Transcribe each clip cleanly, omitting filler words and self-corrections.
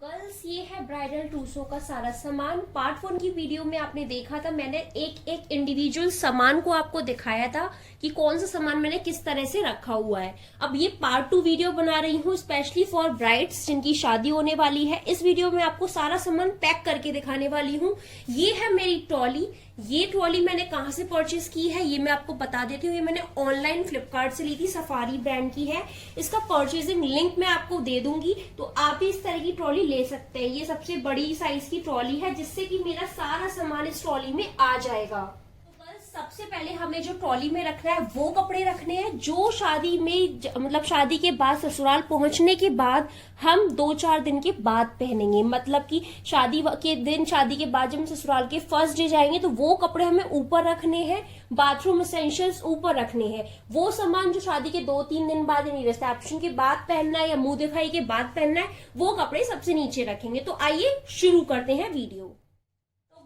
Girls, ये है bridal ट्रूसो का सारा सामान। पार्ट 1 की वीडियो में आपने देखा था, मैंने एक एक इंडिविजुअल सामान को आपको दिखाया था कि कौन सा सामान मैंने किस तरह से रखा हुआ है। अब ये पार्ट 2 वीडियो बना रही हूँ स्पेशली फॉर ब्राइड्स जिनकी शादी होने वाली है। इस वीडियो में आपको सारा सामान पैक करके दिखाने वाली हूँ। ये है मेरी ट्रॉली। ये ट्रॉली मैंने कहाँ से परचेज की है ये मैं आपको बता देती हूँ। ये मैंने ऑनलाइन फ्लिपकार्ट से ली थी, सफारी ब्रांड की है। इसका परचेजिंग लिंक मैं आपको दे दूंगी, तो आप भी इस तरह की ट्रॉली ले सकते हैं। ये सबसे बड़ी साइज की ट्रॉली है जिससे कि मेरा सारा सामान इस ट्रॉली में आ जाएगा। सबसे पहले हमें जो ट्रॉली में रखना है वो कपड़े रखने हैं जो शादी में मतलब शादी के बाद ससुराल पहुंचने के बाद हम 2-4 दिन के बाद पहनेंगे। मतलब कि शादी के दिन, शादी के बाद जब हम ससुराल के फर्स्ट डे जाएंगे तो वो कपड़े हमें ऊपर रखने हैं। बाथरूम एसेंशियल्स ऊपर रखने हैं। वो सामान जो शादी के 2-3 दिन बाद यानी रिसेप्शन के बाद पहनना है या मुंह दिखाई के बाद पहनना है वो कपड़े सबसे नीचे रखेंगे। तो आइए शुरू करते हैं वीडियो।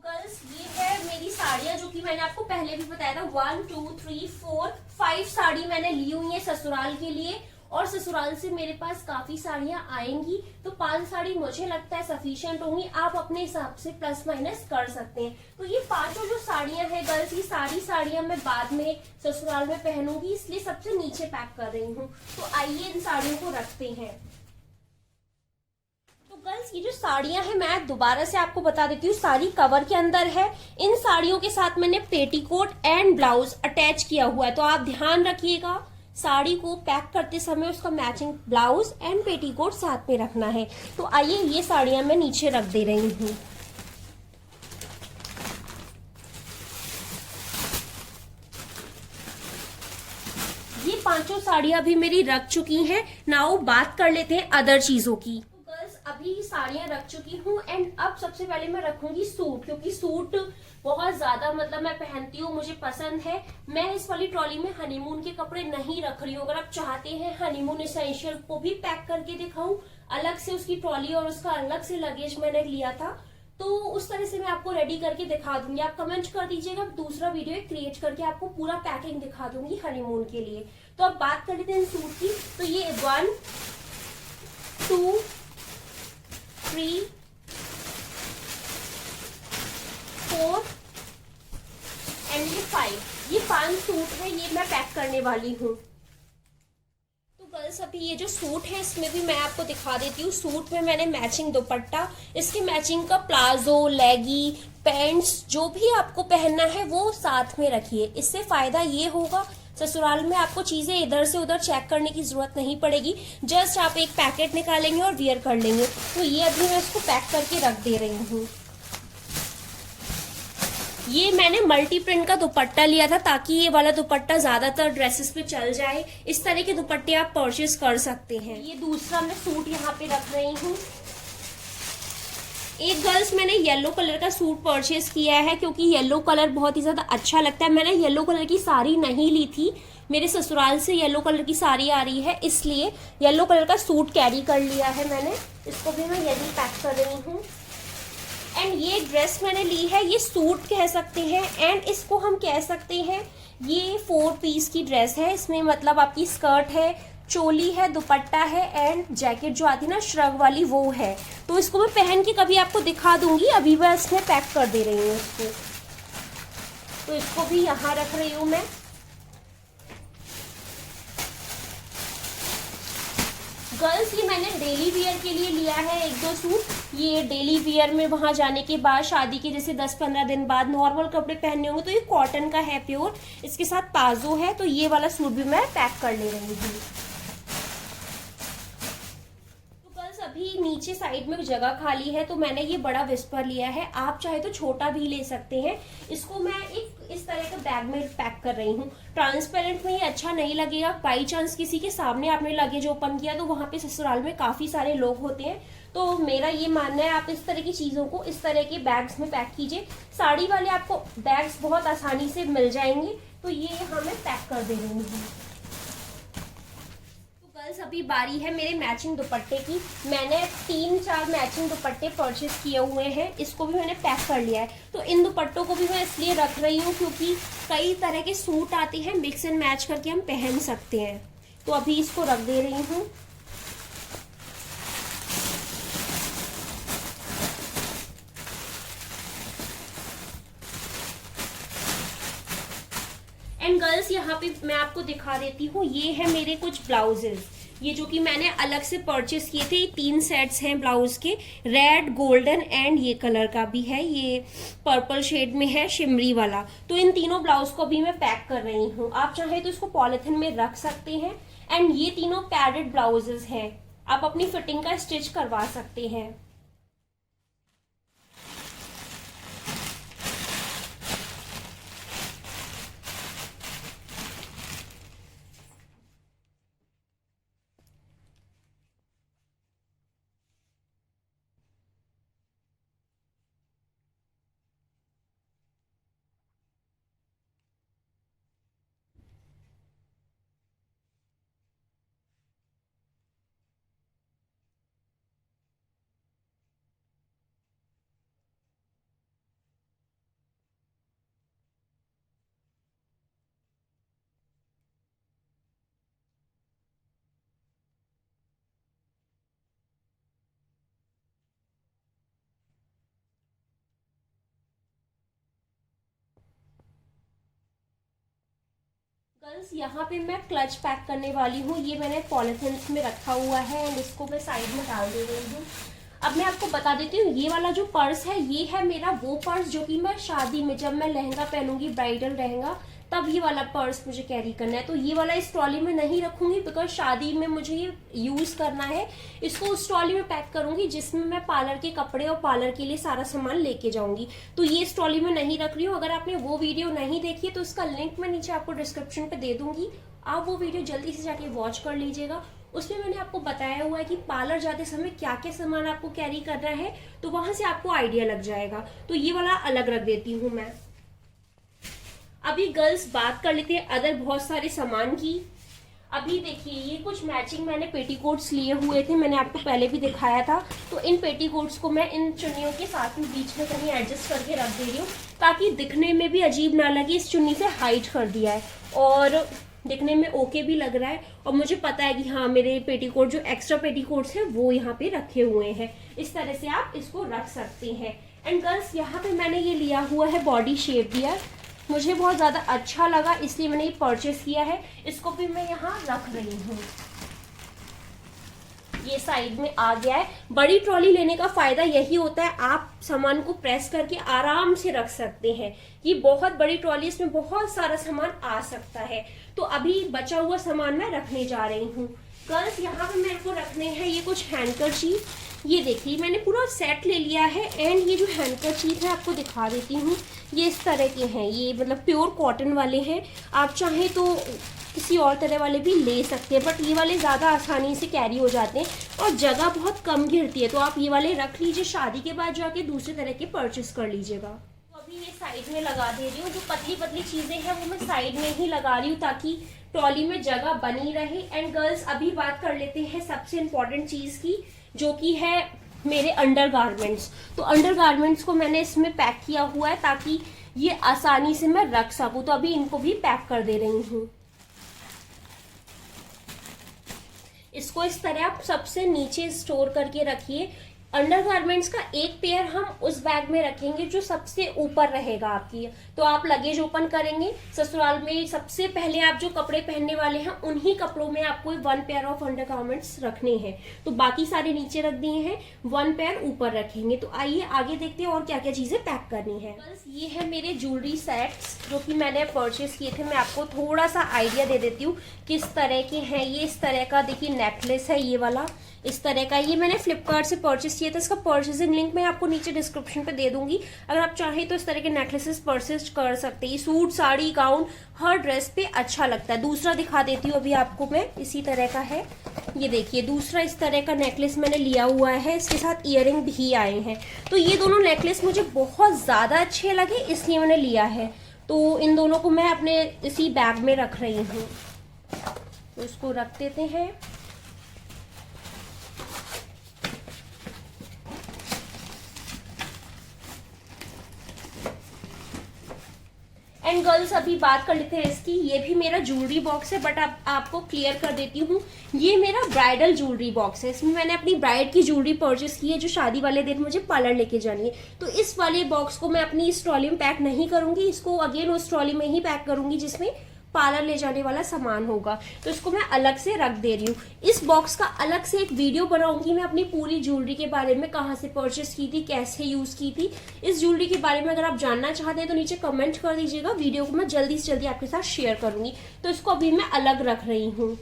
गर्ल्स, ये है मेरी साड़ियां जो कि मैंने आपको पहले भी बताया था। 1 2 3 4 5 साड़ी मैंने ली हुई है ससुराल के लिए, और ससुराल से मेरे पास काफी साड़ियां आएंगी, तो 5 साड़ी मुझे लगता है सफिशिएंट होंगी। आप अपने हिसाब से प्लस माइनस कर सकते हैं। तो ये 5 जो साड़ियां हैं गर्ल्स, ये सारी साड़ियां मैं बाद में ससुराल में पहनूंगी, इसलिए सबसे नीचे पैक कर रही हूँ। तो आइए इन साड़ियों को रखते हैं। गर्ल्स, ये जो साड़ियां हैं मैं दोबारा से आपको बता देती हूँ, सारी कवर के अंदर है। इन साड़ियों के साथ मैंने पेटीकोट एंड ब्लाउज अटैच किया हुआ है, तो आप ध्यान रखिएगा साड़ी को पैक करते समय उसका मैचिंग ब्लाउज एंड पेटीकोट साथ में रखना है। तो आइए ये साड़ियां मैं नीचे रख दे रही हूँ। ये 5 साड़ियां भी मेरी रख चुकी हैं। नाउ बात कर लेते हैं अदर चीजों की। अभी साड़ियां रख चुकी हूँ एंड अब सबसे पहले मैं रखूंगी सूट, क्योंकि सूट बहुत ज्यादा मतलब मैं पहनती हूँ, मुझे पसंद है। मैं इस वाली ट्रॉली में हनीमून के कपड़े नहीं रख रही हूँ। अगर आप चाहते हैं हनीमून एसेंशियल को भी पैक करके दिखाऊं, अलग से उसकी ट्रॉली और उसका अलग से लगेज मैंने लिया था, तो उस तरह से मैं आपको रेडी करके दिखा दूंगी। आप कमेंट कर दीजिएगा, दूसरा वीडियो क्रिएट करके आपको पूरा पैकिंग दिखा दूंगी हनीमून के लिए। तो अब बात कर लेते हैं सूट की। तो ये 1 2 3 4 एंड ये 5, ये 5 सूट है, ये मैं पैक करने वाली हूँ। तो गर्ल्स, अभी ये जो सूट है इसमें भी मैं आपको दिखा देती हूँ। सूट में मैंने मैचिंग दुपट्टा, इसके मैचिंग का प्लाजो, लेगी, पैंट्स जो भी आपको पहनना है वो साथ में रखिए। इससे फायदा ये होगा, ससुराल में आपको चीजें इधर से उधर चेक करने की जरूरत नहीं पड़ेगी। जस्ट आप एक पैकेट निकालेंगे और वियर कर लेंगे। तो ये अभी मैं इसको पैक करके रख दे रही हूँ। ये मैंने मल्टी प्रिंट का दुपट्टा लिया था ताकि ये वाला दुपट्टा ज्यादातर ड्रेसेस पे चल जाए। इस तरह के दुपट्टे आप परचेज कर सकते हैं। ये दूसरा मैं सूट यहाँ पे रख रही हूँ। एक गर्ल्स, मैंने येलो कलर का सूट परचेज किया है क्योंकि येलो कलर बहुत ही ज्यादा अच्छा लगता है। मैंने येलो कलर की साड़ी नहीं ली थी, मेरे ससुराल से येलो कलर की साड़ी आ रही है, इसलिए येलो कलर का सूट कैरी कर लिया है मैंने। इसको भी मैं यही पैक कर रही हूँ। एंड ये ड्रेस मैंने ली है, ये सूट कह सकते हैं एंड इसको हम कह सकते हैं ये 4 पीस की ड्रेस है। इसमें मतलब आपकी स्कर्ट है, चोली है, दुपट्टा है एंड जैकेट जो आती है ना श्रग वाली, वो है। तो इसको मैं पहन के कभी आपको दिखा दूंगी, अभी मैं इसमें पैक कर दे रही हूँ इसको। तो इसको भी यहाँ रख रही हूँ मैं। गर्ल्स, ये मैंने डेली वेयर के लिए लिया है 1-2 सूट। ये डेली वेयर में वहां जाने के बाद, शादी के जैसे 10-15 दिन बाद नॉर्मल कपड़े पहनने होंगे, तो ये कॉटन का है प्योर। इसके साथ प्लाजो है, तो ये वाला सूट भी मैं पैक कर ले रही हूँ। अभी नीचे साइड में जगह खाली है तो मैंने ये बड़ा विस्पर लिया है। आप चाहे तो छोटा भी ले सकते हैं। इसको मैं एक इस तरह का बैग में पैक कर रही हूँ। ट्रांसपेरेंट में ये अच्छा नहीं लगेगा, बाई चांस किसी के सामने आपने लगेज ओपन किया तो वहां पे ससुराल में काफी सारे लोग होते हैं। तो मेरा ये मानना है आप इस तरह की चीजों को इस तरह के बैग्स में पैक कीजिए। साड़ी वाले आपको बैग्स बहुत आसानी से मिल जाएंगे। तो ये यहाँ मैं पैक कर दे रही हूँ। अभी बारी है मेरे मैचिंग दुपट्टे की। मैंने 3-4 मैचिंग दुपट्टे परचेज किए हुए हैं, इसको भी मैंने पैक कर लिया है। तो इन दुपट्टों को भी मैं इसलिए रख रही हूँ क्योंकि कई तरह के सूट आते हैं, मिक्स एंड मैच करके हम पहन सकते हैं। तो अभी इसको रख दे रही हूँ। एंड गर्ल्स यहाँ पे मैं आपको दिखा देती हूँ, ये है मेरे कुछ ब्लाउजेस, ये जो कि मैंने अलग से परचेस किए थे। 3 सेट्स हैं ब्लाउज के, रेड, गोल्डन एंड ये कलर का भी है, ये पर्पल शेड में है शिमरी वाला। तो इन तीनों ब्लाउज को भी मैं पैक कर रही हूँ। आप चाहे तो इसको पॉलिथिन में रख सकते हैं। एंड ये तीनों पैडेड ब्लाउजेस हैं, आप अपनी फिटिंग का स्टिच करवा सकते हैं। गर्ल्स यहाँ पे मैं क्लच पैक करने वाली हूँ। ये मैंने पॉलिथिन में रखा हुआ है एंड इसको मैं साइड में डाल दे रही हूँ। अब मैं आपको बता देती हूँ, ये वाला जो पर्स है ये है मेरा वो पर्स जो कि मैं शादी में जब मैं लहंगा पहनूंगी, ब्राइडल लहंगा, तब ये वाला पर्स मुझे कैरी करना है। तो ये वाला इस ट्रॉली में नहीं रखूंगी बिकॉज शादी में मुझे ये यूज करना है। इसको उस ट्रॉली में पैक करूंगी जिसमें मैं पार्लर के कपड़े और पार्लर के लिए सारा सामान लेके जाऊंगी। तो ये इस ट्रॉली में नहीं रख रही हूँ। अगर आपने वो वीडियो नहीं देखी है तो उसका लिंक मैं नीचे आपको डिस्क्रिप्शन पे दे दूंगी, आप वो वीडियो जल्दी से जाके वॉच कर लीजिएगा। उसमें मैंने आपको बताया हुआ है कि पार्लर जाते समय क्या क्या सामान आपको कैरी करना है, तो वहां से आपको आइडिया लग जाएगा। तो ये वाला अलग रख देती हूँ मैं। अभी गर्ल्स बात कर लेते हैं अदर बहुत सारे सामान की। अभी देखिए ये कुछ मैचिंग मैंने पेटीकोट्स लिए हुए थे, मैंने आपको पहले भी दिखाया था। तो इन पेटीकोट्स को मैं इन चुन्नियों के साथ में बीच में कहीं एडजस्ट करके रख दे रही हूँ ताकि दिखने में भी अजीब ना लगे। इस चुन्नी से हाइट कर दिया है और दिखने में ओके भी लग रहा है। और मुझे पता है कि हाँ मेरे पेटीकोट जो एक्स्ट्रा पेटीकोट्स हैं वो यहाँ पे रखे हुए हैं। इस तरह से आप इसको रख सकते हैं। एंड गर्ल्स यहाँ पे मैंने ये लिया हुआ है बॉडी शेप वियर, मुझे बहुत ज्यादा अच्छा लगा इसलिए मैंने ये परचेस किया है। इसको भी मैं यहाँ रख रही हूँ, ये साइड में आ गया है। बड़ी ट्रॉली लेने का फायदा यही होता है, आप सामान को प्रेस करके आराम से रख सकते हैं। ये बहुत बड़ी ट्रॉली, इसमें बहुत सारा सामान आ सकता है। तो अभी बचा हुआ सामान मैं रखने जा रही हूँ। गर्ल्स यहाँ पे मेरे को रखने हैं ये कुछ हैंडकरचीफ। ये देखिए मैंने पूरा सेट ले लिया है। एंड ये जो हैंडकरचीफ है आपको दिखा देती हूँ, ये इस तरह के हैं, ये मतलब प्योर कॉटन वाले हैं। आप चाहें तो किसी और तरह वाले भी ले सकते हैं, बट ये वाले ज़्यादा आसानी से कैरी हो जाते हैं और जगह बहुत कम घिरती है। तो आप ये वाले रख लीजिए, शादी के बाद जाके दूसरे तरह के परचेस कर लीजिएगा। तो अभी ये साइड में लगा दे रही हूँ, जो पतली पतली चीज़ें हैं वो मैं साइड में ही लगा रही हूँ ताकि ट्रॉली में जगह बनी रहे। एंड गर्ल्स अभी बात कर लेते हैं सबसे इम्पोर्टेंट चीज़ की, जो कि है मेरे अंडर गारमेंट्स। तो अंडर गारमेंट्स को मैंने इसमें पैक किया हुआ है ताकि ये आसानी से मैं रख सकूं। तो अभी इनको भी पैक कर दे रही हूँ। इसको इस तरह आप सबसे नीचे स्टोर करके रखिए। अंडर गारमेंट्स का एक पेयर हम उस बैग में रखेंगे जो सबसे ऊपर रहेगा आपकी। तो आप लगेज ओपन करेंगे, ससुराल में सबसे पहले आप जो कपड़े पहनने वाले हैं उन्हीं कपड़ों में आपको 1 पेयर ऑफ अंडर गारमेंट्स रखने हैं। तो बाकी सारे नीचे रख दिए हैं, 1 पेयर ऊपर रखेंगे। तो आइए आगे देखते हैं और क्या क्या चीजें पैक करनी है। बस ये है मेरे ज्वेलरी सेट्स जो कि मैंने परचेस किए थे। मैं आपको थोड़ा सा आइडिया दे देती हूँ किस तरह के हैं। ये इस तरह का देखिए नेकलेस है, ये वाला इस तरह का, ये मैंने फ्लिपकार्ट से परचेस किया था। इसका परचेसिंग लिंक मैं आपको नीचे डिस्क्रिप्शन पे दे दूंगी। अगर आप चाहें तो इस तरह के नेकलेसेस परचेस कर सकते हैं। सूट, साड़ी, गाउन, हर ड्रेस पे अच्छा लगता है। दूसरा दिखा देती हूँ अभी आपको मैं, इसी तरह का है। ये देखिए दूसरा इस तरह का नेकलेस मैंने लिया हुआ है, इसके साथ ईयरिंग भी आए हैं। तो ये दोनों नेकलेस मुझे बहुत ज्यादा अच्छे लगे इसलिए मैंने लिया है। तो इन दोनों को मैं अपने इसी बैग में रख रही हूँ। तो इसको रख देते हैं। एंड गर्ल्स अभी बात कर लेते हैं इसकी। ये भी मेरा ज्वेलरी बॉक्स है, बट अब आपको क्लियर कर देती हूँ, ये मेरा ब्राइडल ज्वेलरी बॉक्स है। इसमें मैंने अपनी ब्राइड की ज्वेलरी परचेस की है जो शादी वाले दिन मुझे पार्लर लेके जानी है। तो इस वाले बॉक्स को मैं अपनी इस ट्रॉली में पैक नहीं करूंगी, इसको अगेन उस ट्रॉली में ही पैक करूंगी जिसमें पार्लर ले जाने वाला सामान होगा, तो इसको मैं अलग से रख दे रही हूँ। इस बॉक्स का अलग से एक वीडियो बनाऊंगी मैं अपनी पूरी ज्वेलरी के बारे में, कहाँ से परचेस की थी, कैसे यूज की थी इस ज्वेलरी के बारे में। अगर आप जानना चाहते हैं तो नीचे कमेंट कर दीजिएगा, वीडियो को मैं जल्दी से जल्दी आपके साथ शेयर करूंगी। तो इसको अभी मैं अलग रख रही हूँ।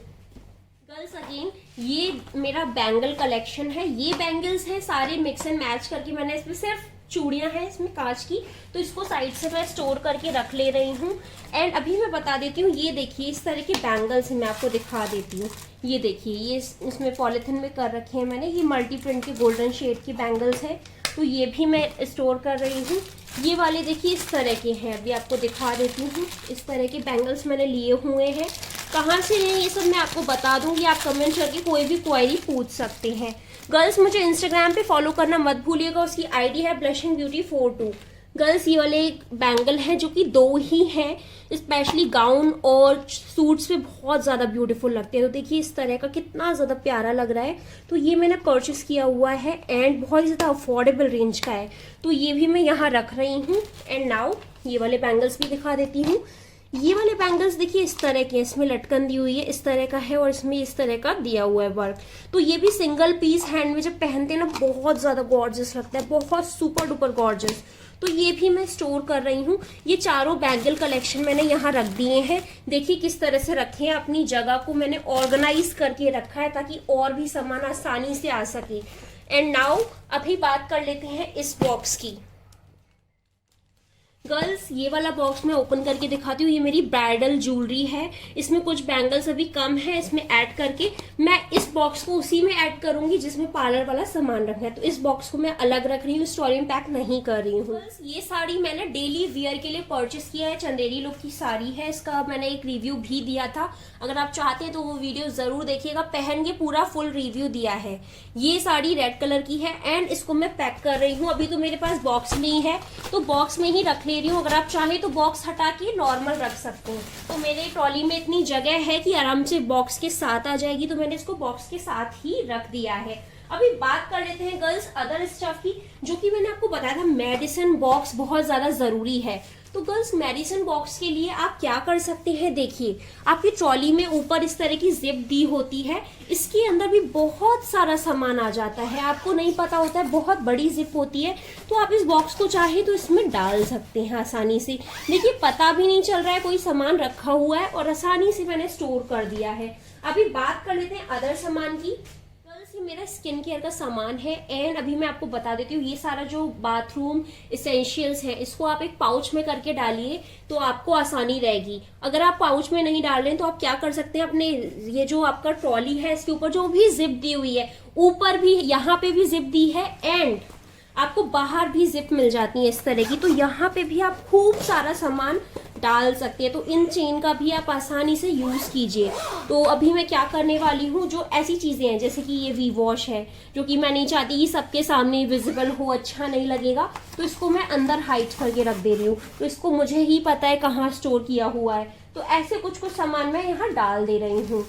गर्ल्स अगेन ये मेरा बैंगल कलेक्शन है, ये बैंगल्स हैं सारे मिक्स एंड मैच करके, मैंने इसमें सिर्फ चूड़ियां हैं इसमें कांच की, तो इसको साइड से मैं स्टोर करके रख ले रही हूँ। एंड अभी मैं बता देती हूँ, ये देखिए इस तरह के बैंगल्स मैं आपको दिखा देती हूँ। ये देखिए ये इसमें पॉलिथिन में कर रखे हैं मैंने, ये मल्टी प्रिंट के गोल्डन शेड के बैंगल्स हैं, तो ये भी मैं स्टोर कर रही हूँ। ये वाले देखिए इस तरह के हैं, अभी आपको दिखा देती हूँ। इस तरह के बैंगल्स मैंने लिए हुए हैं, कहाँ से हैं ये सब मैं आपको बता दूंगी, आप कमेंट करके कोई भी क्वेरी पूछ सकते हैं। गर्ल्स मुझे इंस्टाग्राम पे फॉलो करना मत भूलिएगा, उसकी आईडी है ब्लशिंग ब्यूटी 42। गर्ल्स ये वाले बैंगल हैं जो कि 2 ही हैं, स्पेशली गाउन और सूट्स पे बहुत ज़्यादा ब्यूटीफुल लगते हैं। तो देखिए इस तरह का कितना ज़्यादा प्यारा लग रहा है, तो ये मैंने परचेस किया हुआ है एंड बहुत ज़्यादा अफोर्डेबल रेंज का है, तो ये भी मैं यहाँ रख रही हूँ। एंड नाउ ये वाले बैंगल्स भी दिखा देती हूँ। ये वाले बैंगल्स देखिए इस तरह के, इसमें लटकन दी हुई है इस तरह का है और इसमें इस तरह का दिया हुआ है वर्क। तो ये भी सिंगल पीस हैंड में जब पहनते हैं ना बहुत ज्यादा गॉर्जियस लगता है, बहुत सुपर डुपर गॉर्जियस। तो ये भी मैं स्टोर कर रही हूँ। ये चारों बैंगल कलेक्शन मैंने यहाँ रख दिए हैं, देखिए किस तरह से रखे हैं, अपनी जगह को मैंने ऑर्गेनाइज करके रखा है ताकि और भी सामान आसानी से आ सके। एंड नाउ अभी बात कर लेते हैं इस बॉक्स की। गर्ल्स ये वाला बॉक्स मैं ओपन करके दिखाती हूँ, ये मेरी ब्राइडल ज्वेलरी है, इसमें कुछ बैंगल्स अभी कम है, इसमें ऐड करके मैं इस बॉक्स को उसी में ऐड करूंगी जिसमें पार्लर वाला सामान रखना है। तो इस बॉक्स को मैं अलग रख रही हूँ, स्टोरी में पैक नहीं कर रही हूँ। ये साड़ी मैंने डेली वियर के लिए परचेस किया है, चंदेरी लुक की साड़ी है, इसका मैंने एक रिव्यू भी दिया था, अगर आप चाहते हैं तो वो वीडियो जरूर देखिएगा, पहन के पूरा फुल रिव्यू दिया है। ये साड़ी रेड कलर की है एंड इसको मैं पैक कर रही हूँ। अभी तो मेरे पास बॉक्स नहीं है तो बॉक्स में ही रख ले रही हूँ, अगर आप चाहे तो बॉक्स हटा के नॉर्मल रख सकते हैं। तो मेरे ट्रॉली में इतनी जगह है कि आराम से बॉक्स के साथ आ जाएगी, तो मैंने इसको बॉक्स के साथ ही रख दिया है। अभी बात कर लेते हैं गर्ल्स अदर स्टफ की, जो कि मैंने आपको बताया था मेडिसिन बॉक्स बहुत ज्यादा जरूरी है। तो गर्ल्स मेडिसिन बॉक्स के लिए आप क्या कर सकते हैं, देखिए आपकी ट्रॉली में ऊपर इस तरह की जिप दी होती है, इसके अंदर भी बहुत सारा सामान आ जाता है, आपको नहीं पता होता है, बहुत बड़ी जिप होती है। तो आप इस बॉक्स को चाहे तो इसमें डाल सकते हैं आसानी से, देखिए पता भी नहीं चल रहा है कोई सामान रखा हुआ है और आसानी से मैंने स्टोर कर दिया है। अभी बात कर लेते हैं अदर सामान की। ये मेरा स्किन केयर का सामान है एंड अभी मैं आपको बता देती हूँ, ये सारा जो बाथरूम इसेंशियल्स है इसको आप एक पाउच में करके डालिए तो आपको आसानी रहेगी। अगर आप पाउच में नहीं डाल रहे हैं तो आप क्या कर सकते हैं, अपने ये जो आपका ट्रॉली है इसके ऊपर जो भी जिप दी हुई है, ऊपर भी यहाँ पे भी जिप दी है एंड आपको बाहर भी जिप मिल जाती है इस तरह की, तो यहाँ पे भी आप खूब सारा सामान डाल सकते हैं। तो इन चेन का भी आप आसानी से यूज कीजिए। तो अभी मैं क्या करने वाली हूँ, जो ऐसी चीजें हैं जैसे कि ये वी वॉश है जो कि मैं नहीं चाहती कि सबके सामने विजिबल हो, अच्छा नहीं लगेगा, तो इसको मैं अंदर हाइड करके रख दे रही हूँ। तो इसको मुझे ही पता है कहाँ स्टोर किया हुआ है, तो ऐसे कुछ कुछ सामान मैं यहाँ डाल दे रही हूँ,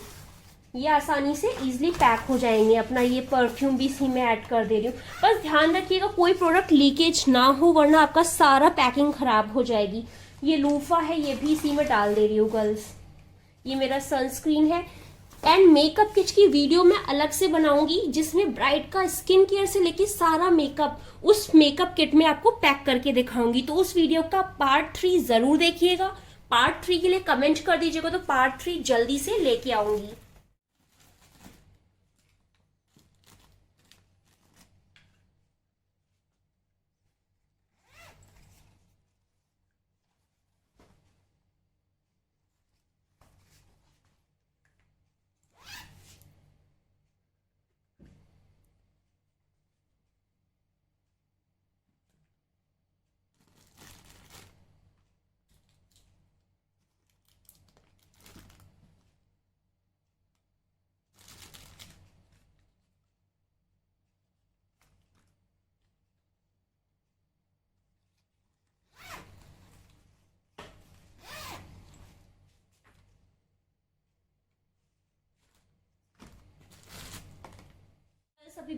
ये आसानी से इजीली पैक हो जाएंगे। अपना ये परफ्यूम भी इसी में ऐड कर दे रही हूँ, बस ध्यान रखिएगा कोई प्रोडक्ट लीकेज ना हो वरना आपका सारा पैकिंग खराब हो जाएगी। ये लूफा है, ये भी इसी में डाल दे रही हूँ गर्ल्स। ये मेरा सनस्क्रीन है एंड मेकअप किट की वीडियो मैं अलग से बनाऊंगी जिसमें ब्राइड का स्किन केयर से लेके सारा मेकअप उस मेकअप किट में आपको पैक करके दिखाऊंगी। तो उस वीडियो का पार्ट 3 जरूर देखिएगा, पार्ट 3 के लिए कमेंट कर दीजिएगा, तो पार्ट 3 जल्दी से लेके आऊंगी।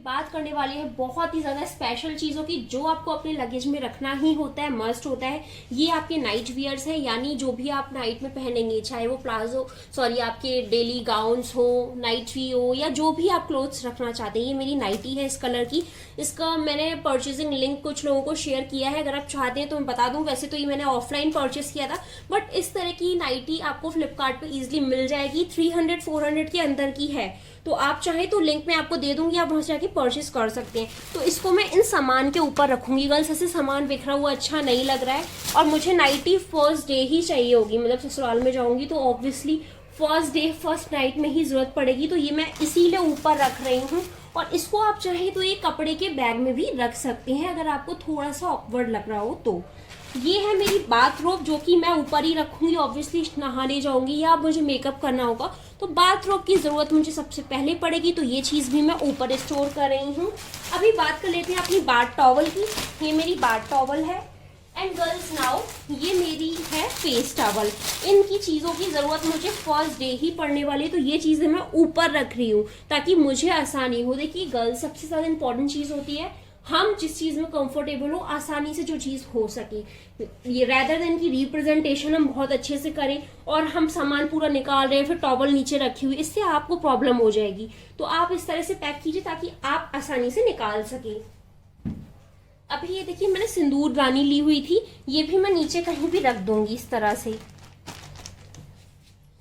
बात करने वाले हैं बहुत ही ज्यादा स्पेशल चीजों की जो आपको अपने लगेज में रखना ही होता है, मस्ट होता है। ये आपके नाइट वियर्स है, यानी जो भी आप नाइट में पहनेंगे, चाहे वो प्लाजो आपके डेली गाउन्स हो, नाइटी हो, या जो भी आप क्लोथ्स रखना चाहते हैं। ये मेरी नाइटी है इस कलर की। इसका मैंने परचेजिंग लिंक कुछ लोगों को शेयर किया है, अगर आप चाहते हैं तो मैं बता दूं। वैसे तो ये मैंने ऑफलाइन परचेस किया था, बट इस तरह की नाइटी आपको फ्लिपकार्ट पे इजिली मिल जाएगी। 300-400 के अंदर की है, तो आप चाहे तो लिंक मैं आपको दे दूंगी, आप वहां से जाके परचेस कर सकते हैं। तो इसको मैं इन सामान के ऊपर रखूंगी। गर्ल्स, ऐसे सामान बिखरा हुआ अच्छा नहीं लग रहा है, और मुझे नाइटी फर्स्ट डे ही चाहिए होगी, मतलब ससुराल में जाऊंगी तो obviously first day first night में ही जरूरत पड़ेगी, तो ये मैं इसीलिए ऊपर रख रही हूँ। और इसको आप चाहे तो ये कपड़े के बैग में भी रख सकते हैं, अगर आपको थोड़ा सा ऑकवर्ड लग रहा हो तो। ये है मेरी बाथरोब, जो कि मैं ऊपर ही रखूंगी। ऑब्वियसली नहाने जाऊंगी या मुझे मेकअप करना होगा तो बाथरोब की जरूरत मुझे सबसे पहले पड़ेगी, तो ये चीज भी मैं ऊपर स्टोर कर रही हूँ। अभी बात कर लेते हैं अपनी बाथ टॉवल की। ये मेरी बाथ टॉवल है। एंड गर्ल्स नाउ, ये मेरी है फेस टॉवल। इनकी चीजों की जरूरत मुझे फर्स्ट डे ही पड़ने वाली है, तो ये चीजें मैं ऊपर रख रही हूँ ताकि मुझे आसानी हो। देखिए गर्ल्स, सबसे ज्यादा इंपॉर्टेंट चीज होती है हम जिस चीज में कंफर्टेबल हो, आसानी से जो चीज हो सके, ये रैदर देन की रिप्रेजेंटेशन हम बहुत अच्छे से करें और हम सामान पूरा निकाल रहे हैं फिर टॉवल नीचे रखी हुई, इससे आपको प्रॉब्लम हो जाएगी। तो आप इस तरह से पैक कीजिए ताकि आप आसानी से निकाल सके। अभी ये देखिए मैंने सिंदूर दानी ली हुई थी, ये भी मैं नीचे कहीं भी रख दूंगी इस तरह से।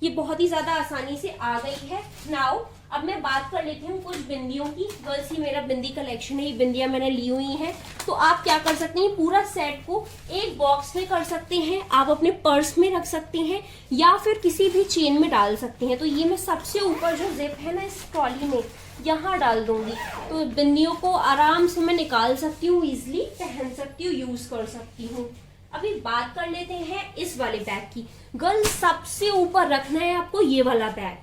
ये बहुत ही ज्यादा आसानी से आ गई है। नाउ अब मैं बात कर लेती हूँ कुछ बिंदियों की। गर्ल्स, ये मेरा बिंदी कलेक्शन है, ये बिंदियां मैंने ली हुई हैं। तो आप क्या कर सकते हैं, पूरा सेट को एक बॉक्स में कर सकते हैं, आप अपने पर्स में रख सकते हैं या फिर किसी भी चेन में डाल सकते हैं। तो ये मैं सबसे ऊपर जो जिप है ना इस ट्रॉली में, यहाँ डाल दूंगी, तो बिंदियों को आराम से मैं निकाल सकती हूँ, इजिली पहन सकती हूँ, यूज कर सकती हूँ। अभी बात कर लेते हैं इस वाले बैग की। गर्ल्स, सबसे ऊपर रखना है आपको ये वाला बैग।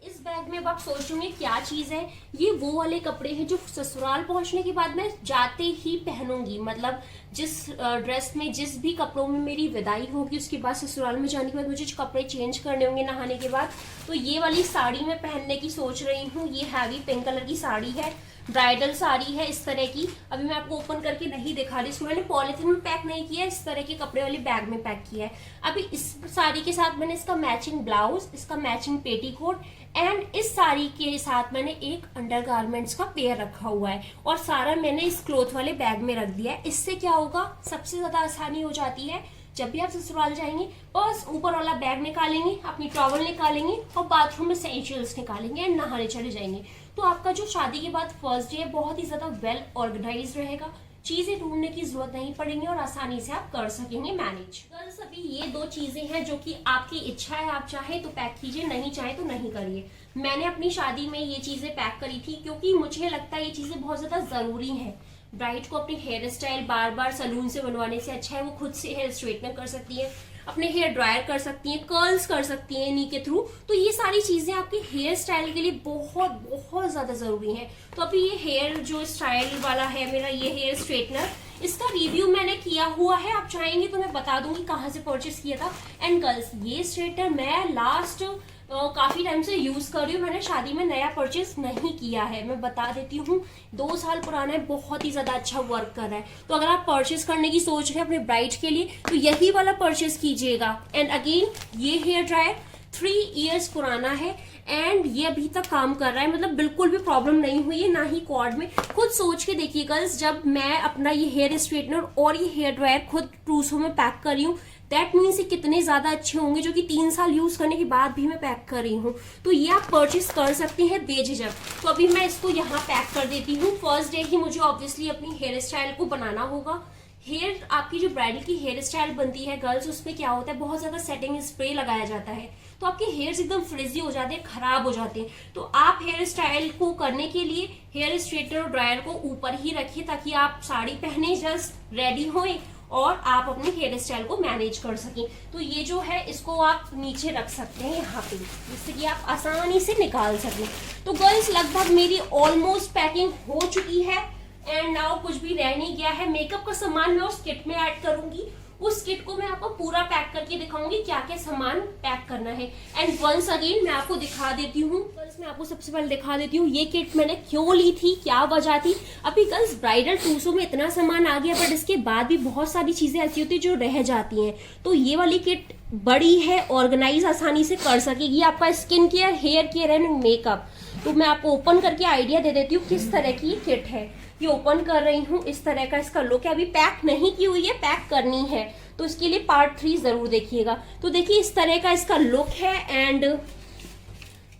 इस बैग में अब आप सोचोगे क्या चीज है, ये वो वाले कपड़े हैं जो ससुराल पहुंचने के बाद मैं जाते ही पहनूंगी। मतलब जिस ड्रेस में, जिस भी कपड़ों में मेरी विदाई होगी, उसके बाद ससुराल में जाने के बाद मुझे कपड़े चेंज करने होंगे नहाने के बाद, तो ये वाली साड़ी मैं पहनने की सोच रही हूँ। ये हैवी पिंक कलर की साड़ी है, ब्राइडल साड़ी है इस तरह की। अभी मैं आपको ओपन करके नहीं दिखा रही, इसको मैंने पॉलिथीन में पैक नहीं किया, इस तरह के कपड़े वाले बैग में पैक किया है। अभी इस साड़ी के साथ मैंने इसका मैचिंग ब्लाउज, इसका मैचिंग पेटीकोट, एंड इस साड़ी के साथ मैंने एक अंडरगारमेंट्स का पेयर रखा हुआ है, और सारा मैंने इस क्लॉथ वाले बैग में रख दिया है। इससे क्या होगा, सबसे ज्यादा आसानी हो जाती है। जब भी आप ससुराल जाएंगे बस ऊपर वाला बैग निकालेंगे, अपनी टॉवल निकालेंगे और बाथरूम में एसेंशियल्स निकालेंगे एंड नहाने चले जाएंगे। तो आपका जो शादी के बाद फर्स्ट डे है बहुत ही ज्यादा वेल ऑर्गेनाइज रहेगा, चीजें ढूंढने की जरूरत नहीं पड़ेगी और आसानी से आप कर सकेंगे मैनेज। गर्ल्स, अभी ये दो चीजें हैं जो कि आपकी इच्छा है, आप चाहे तो पैक कीजिए, नहीं चाहे तो नहीं करिए। मैंने अपनी शादी में ये चीजें पैक करी थी क्योंकि मुझे लगता है ये चीजें बहुत ज्यादा जरूरी है। ब्राइड को अपनी हेयर स्टाइल बार बार सलून से बनवाने से अच्छा है वो खुद से हेयर स्ट्रेटनर कर सकती है, अपने हेयर ड्रायर कर सकती हैं, कर्ल्स कर सकती हैं इन्हीं के थ्रू। तो ये सारी चीजें आपके हेयर स्टाइल के लिए बहुत बहुत ज्यादा जरूरी हैं। तो अभी ये हेयर जो स्टाइल वाला है मेरा, ये हेयर स्ट्रेटनर, इसका रिव्यू मैंने किया हुआ है, आप चाहेंगे तो मैं बता दूंगी कहाँ से परचेस किया था। एंड गर्ल्स, ये स्ट्रेटनर मैं लास्ट काफी टाइम से यूज कर रही हूँ, मैंने शादी में नया परचेस नहीं किया है, मैं बता देती हूँ। 2 साल पुराना है, बहुत ही ज्यादा अच्छा वर्क कर रहा है। तो अगर आप परचेस करने की सोच रहे हैं अपने ब्राइड के लिए तो यही वाला परचेस कीजिएगा। एंड अगेन ये हेयर ड्रायर 3 इयर्स पुराना है एंड ये अभी तक काम कर रहा है, मतलब बिल्कुल भी प्रॉब्लम नहीं हुई है, ना ही कॉर्ड में। खुद सोच के देखिए गर्ल्स, जब मैं अपना ये हेयर स्ट्रेटनर और ये हेयर ड्रायर खुद ट्रूसो में पैक कर रही हूँ, दैट मीन्स ये कितने ज्यादा अच्छे होंगे, जो कि 3 साल यूज करने के बाद भी मैं पैक कर रही हूँ। तो ये आप परचेस कर सकते हैं बेझिझक। तो अभी मैं इसको यहाँ पैक कर देती हूँ। फर्स्ट डे ही मुझे ऑब्वियसली अपनी हेयर स्टाइल को बनाना होगा। हेयर, आपकी जो ब्राइडल की हेयर स्टाइल बनती है गर्ल्स, उसमें क्या होता है, बहुत ज्यादा सेटिंग स्प्रे लगाया जाता है, तो आपके हेयर्स एकदम फ्रिजी हो जाते हैं, खराब हो जाते हैं। तो आप हेयर स्टाइल को करने के लिए हेयर स्ट्रेटनर और ड्रायर को ऊपर ही रखिए ताकि आप साड़ी पहने जस्ट रेडी होए और आप अपने हेयर स्टाइल को मैनेज कर सकें। तो ये जो है इसको आप नीचे रख सकते हैं यहाँ पे, जिससे कि आप आसानी से निकाल सकें। तो गर्ल्स, लगभग मेरी ऑलमोस्ट पैकिंग हो चुकी है एंड नाउ कुछ भी रह नहीं गया है। मेकअप का सामान मैं उस किट में ऐड करूंगी उस किट को मैं आपको पूरा पैक करके दिखाऊंगी, क्या क्या सामान पैक करना है। एंड वंस अगेन मैं आपको दिखा देती हूँ, मैं आपको सबसे पहले दिखा देती हूँ ये किट मैंने क्यों ली थी, क्या वजह थी। अभी गर्ल्स ब्राइडल ट्रूसो में इतना सामान आ गया, बट इसके बाद भी बहुत सारी चीजें ऐसी होती है जो रह जाती हैं। तो ये वाली किट बड़ी है, ऑर्गेनाइज आसानी से कर सकेगी आपका skin care, hair care and makeup. तो मैं आपको ओपन करके आइडिया दे देती हूँ किस तरह की ये किट है। ये ओपन कर रही हूँ, इस तरह का इसका लुक है। अभी पैक नहीं की हुई है, पैक करनी है, तो इसके लिए पार्ट 3 जरूर देखिएगा। तो देखिए इस तरह का इसका लुक है। एंड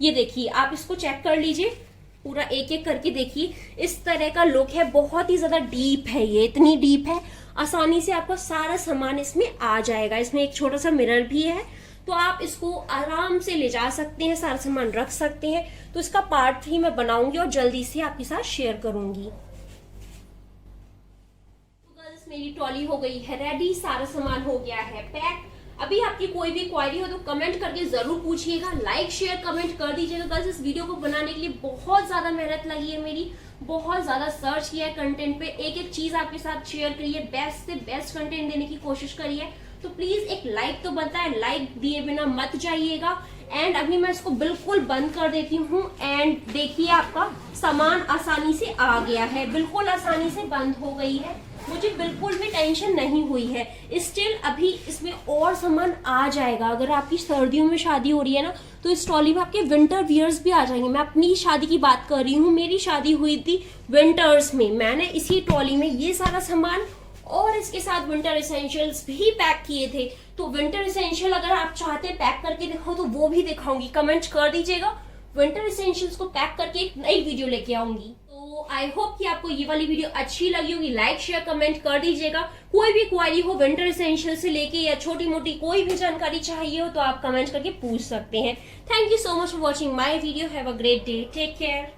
ये देखिए, आप इसको चेक कर लीजिए, पूरा एक एक करके देखिए, इस तरह का लुक है। बहुत ही ज्यादा डीप है, ये इतनी डीप है, आसानी से आपका सारा सामान इसमें आ जाएगा। इसमें एक छोटा सा मिरर भी है, तो आप इसको आराम से ले जा सकते हैं, सारा सामान रख सकते हैं। तो इसका पार्ट 3 मैं बनाऊंगी और जल्दी से आपके साथ शेयर करूंगी। तो गर्ल्स मेरी ट्रॉली हो गई है रेडी, सारा सामान हो गया है पैक। अभी आपकी कोई भी क्वारी हो तो कमेंट करके जरूर पूछिएगा, लाइक शेयर कमेंट कर दीजिएगा। गर्ल्स इस वीडियो को बनाने के लिए बहुत ज्यादा मेहनत लगी है मेरी, बहुत ज्यादा सर्च किया है कंटेंट पे, एक एक चीज आपके साथ शेयर करी है, बेस्ट से बेस्ट कंटेंट देने की कोशिश करी है। तो प्लीज एक लाइक तो बनता है, लाइक दिए बिना मत जाइएगा। एंड अभी मैं इसको बिल्कुल बंद कर देती हूँ। एंड देखिए आपका सामान आसानी से आ गया है, बिल्कुल आसानी से बंद हो गई है, मुझे बिल्कुल भी टेंशन नहीं हुई है। स्टिल अभी इसमें और सामान आ जाएगा। अगर आपकी सर्दियों में शादी हो रही है ना, तो इस ट्रॉली में आपके विंटर वियर्स भी आ जाएंगे। मैं अपनी शादी की बात कर रही हूँ, मेरी शादी हुई थी विंटर्स में, मैंने इसी ट्रॉली में ये सारा सामान और इसके साथ विंटर एसेंशियल्स भी पैक किए थे। तो विंटर एसेंशियल अगर आप चाहते हैं पैक करके दिखाओ तो वो भी दिखाऊंगी, कमेंट कर दीजिएगा। विंटर एसेंशियल्स को पैक करके एक नई वीडियो लेके आऊंगी। तो आई होप कि आपको ये वाली वीडियो अच्छी लगी होगी, लाइक शेयर कमेंट कर दीजिएगा। कोई भी क्वारी हो विंटर एसेंशियल से लेके या छोटी मोटी कोई भी जानकारी चाहिए हो तो आप कमेंट करके पूछ सकते हैं। Thank you so much for watching my video, have a great day, take care.